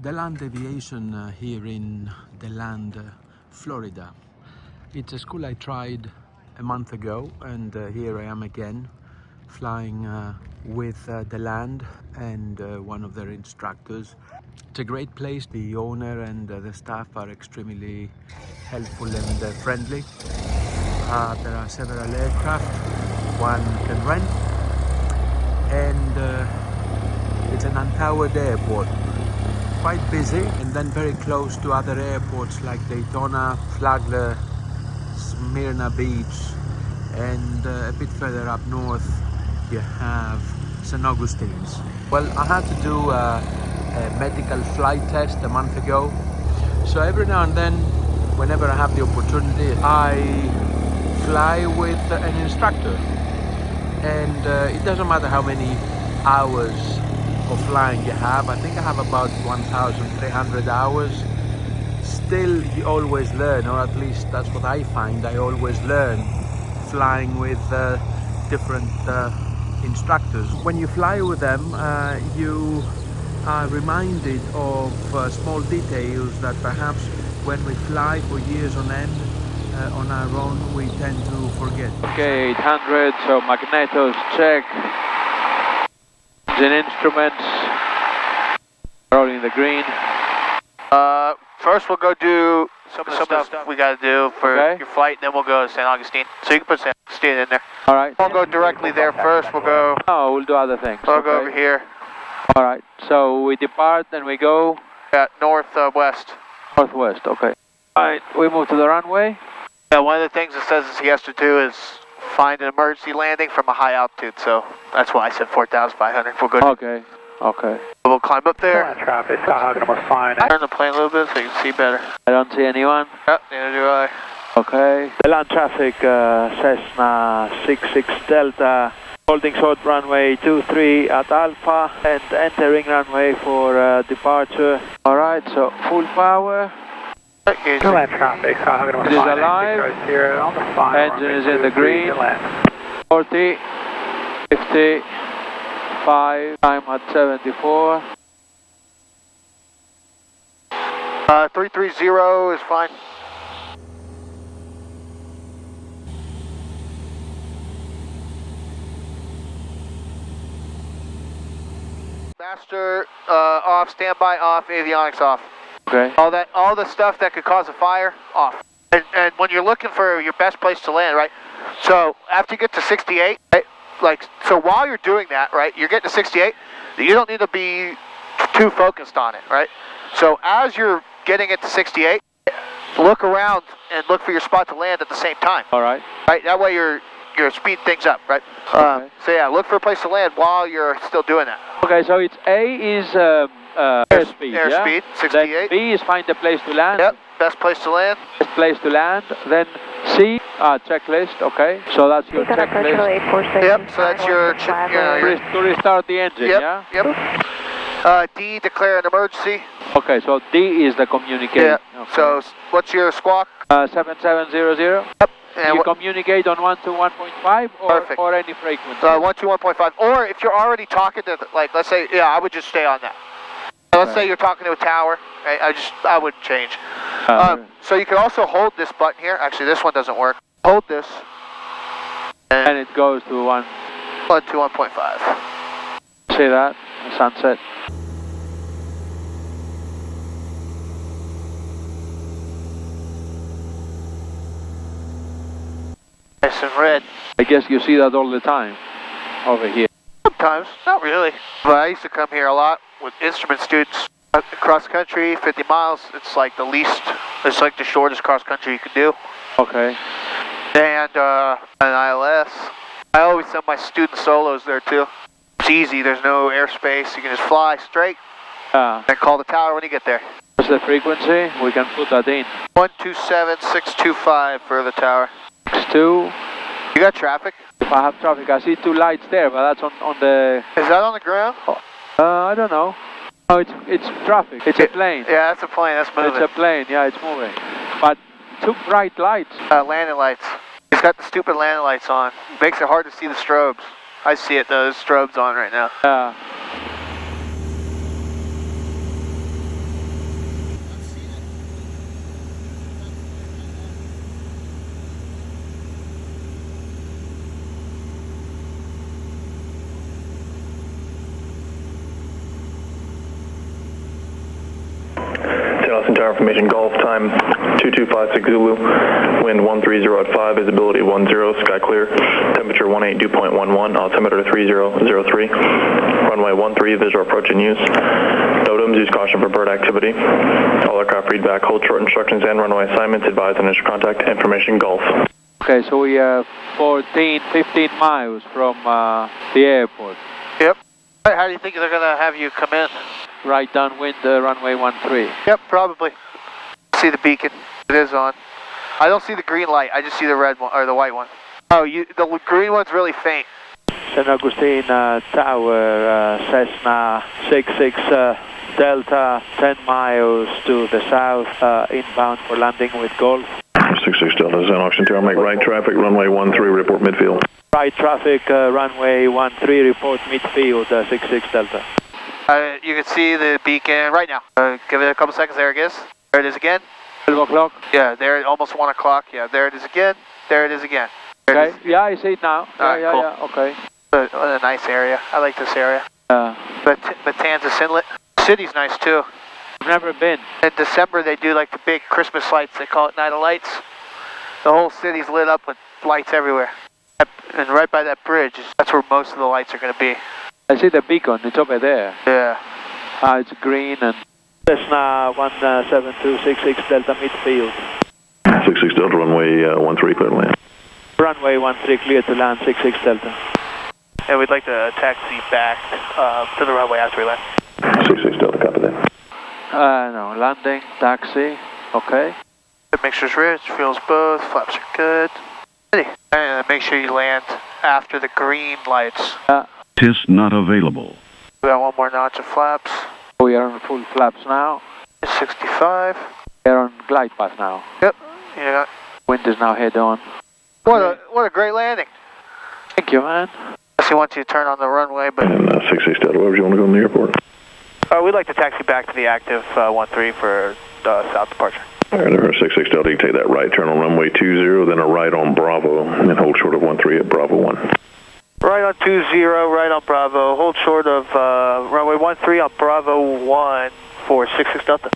DeLand Aviation here in DeLand, Florida. It's a school I tried a month ago, and here I am again flying with DeLand and one of their instructors. It's a great place. The owner and the staff are extremely helpful and friendly. There are several aircraft one can rent, and it's an untowered airport. Quite busy, and then very close to other airports like Daytona, Flagler, Smyrna Beach, and a bit further up north you have St Augustine's. Well, I had to do a medical flight test a month ago, so every now and then, whenever I have the opportunity, I fly with an instructor, and it doesn't matter how many hours of flying you have. I think I have about 1,300 hours. Still, you always learn, or at least that's what I find. I always learn flying with different instructors. When you fly with them, you are reminded of small details that perhaps when we fly for years on end on our own, we tend to forget. Okay, 800, so magnetos check. Engine instruments, rolling the green. First we'll go do some of the stuff we got to do for your flight, and then we'll go to St Augustine. So you can put St Augustine in there. All right. We'll go directly there first. We'll go. Oh, we'll do other things. We'll go over here. All right. So we depart, then we go. Yeah, northwest. Northwest. Okay. All right. We move to the runway. Yeah. One of the things it says he has to do is find an emergency landing from a high altitude. So that's why I said 4,500. We'll go. Okay. Okay. We'll climb up there. Traffic, Skyhawk number 5. Turn the plane a little bit so you can see better. I don't see anyone. Yep, neither do I. Okay. The land traffic, Cessna 66 Delta, holding short runway 23 at Alpha, and entering runway for departure. All right, so full power. Land traffic, Skyhawk number 5. It is alive. On the 5. Engine is in the green. 40, 50. 5, time at 74. 330 is fine. Master off, standby off, avionics off. Okay. All the stuff that could cause a fire off. And when you're looking for your best place to land, right? So after you get to 68, right? So while you're doing that, right, you're getting to 68, you don't need to be too focused on it, right? So as you're getting it to 68, look around and look for your spot to land at the same time. All right. Right, that way you're speeding things up, right? Okay. So yeah, look for a place to land while you're still doing that. Okay, so it's A is airspeed, Airspeed, 68. Then B is find a place to land. Yep, best place to land. Best place to land. Then C, checklist, okay. So that's your checklist. Yep, so that's your to restart the engine, yep, yeah? Yep. D, declare an emergency. Okay, so D is the communication. Yeah, okay. so what's your squawk? 7700. Yep. And you communicate on 1 to 1.5 or any frequency? 1 to 1.5. Or if you're already talking to, like, let's say, yeah, I would just stay on that. Let's say you're talking to a tower, right? I wouldn't change. So you can also hold this button here. Actually, this one doesn't work. Hold this. And it goes to 1 to 1.5. See that? Sunset. Nice and red. I guess you see that all the time over here. Sometimes, not really. But I used to come here a lot with instrument students. Cross country, 50 miles, it's like it's like the shortest cross country you can do. Okay. And an ILS. I always send my student solos there too. It's easy, there's no airspace, you can just fly straight. And call the tower when you get there. What's the frequency? We can put that in. 127625 for the tower. 62. You got traffic? If I have traffic, I see 2 lights there, but that's on the... Is that on the ground? I don't know. Oh, it's traffic. It's a plane. Yeah, that's a plane. That's moving. It's a plane. Yeah, it's moving. But 2 bright lights. Landing lights. He's got the stupid landing lights on. Makes it hard to see the strobes. I see it though. There's strobes on right now. Yeah. Austin Tower information, Golf, time 2256 Zulu, wind 130 at 5, visibility 10, sky clear, temperature 18, dew point 11, altimeter 3003, runway 13, visual approach in use. NOTAMs, use caution for bird activity. All aircraft read back, hold short instructions and runway assignments, advise on initial contact, information, Golf. Okay, so we are 14, 15 miles from the airport. Yep. How do you think they're going to have you come in? Right downwind, runway 13. Yep, probably. See the beacon. It is on. I don't see the green light. I just see the red one, or the white one. Oh, the green one's really faint. St Augustine Tower, Cessna 66 Delta, 10 miles to the south, inbound for landing with Golf. 66 Delta, St Augustine Tower, make right traffic, runway 13, report midfield. Right traffic, runway 13, report midfield, 66 Delta. You can see the beacon right now. Give it a couple seconds. There it is. There it is again. 12 o'clock? Yeah, there, almost 1 o'clock. Yeah, there it is again. There it is again. There Okay, yeah, I see it now. Alright, cool. Okay. What a nice area. I like this area. Matanzas Inlet. City's nice too. I've never been. In December they do like the big Christmas lights. They call it Night of Lights. The whole city's lit up with lights everywhere. And right by that bridge, that's where most of the lights are going to be. I see the beacon, it's over there. Yeah. It's green and Cessna 17266 Delta midfield. 66 Delta, runway 13, clear to land. Runway 13 clear to land, 66 Delta. And we'd like to taxi back to the runway after we land. 66 Delta, copy that. No, landing, taxi, okay. The mixture's rich, fuel's both, flaps are good. And make sure you land after the green lights. Test not available. We got one more notch of flaps. We are on full flaps now. 65. We are on glide path now. Yep. Yeah. Wind is now head on. What a great landing. Thank you, man. Unless you want you to turn on the runway, but... And 66 Delta, wherever you want to go in the airport. We'd like to taxi back to the active 13 for south departure. All right, 66 Delta, you can take that right turn on runway 20, then a right on Bravo, and hold short of 13 at Bravo 1. Right on 20, right on Bravo, hold short of runway 13 on Bravo 1 for 66 Delta.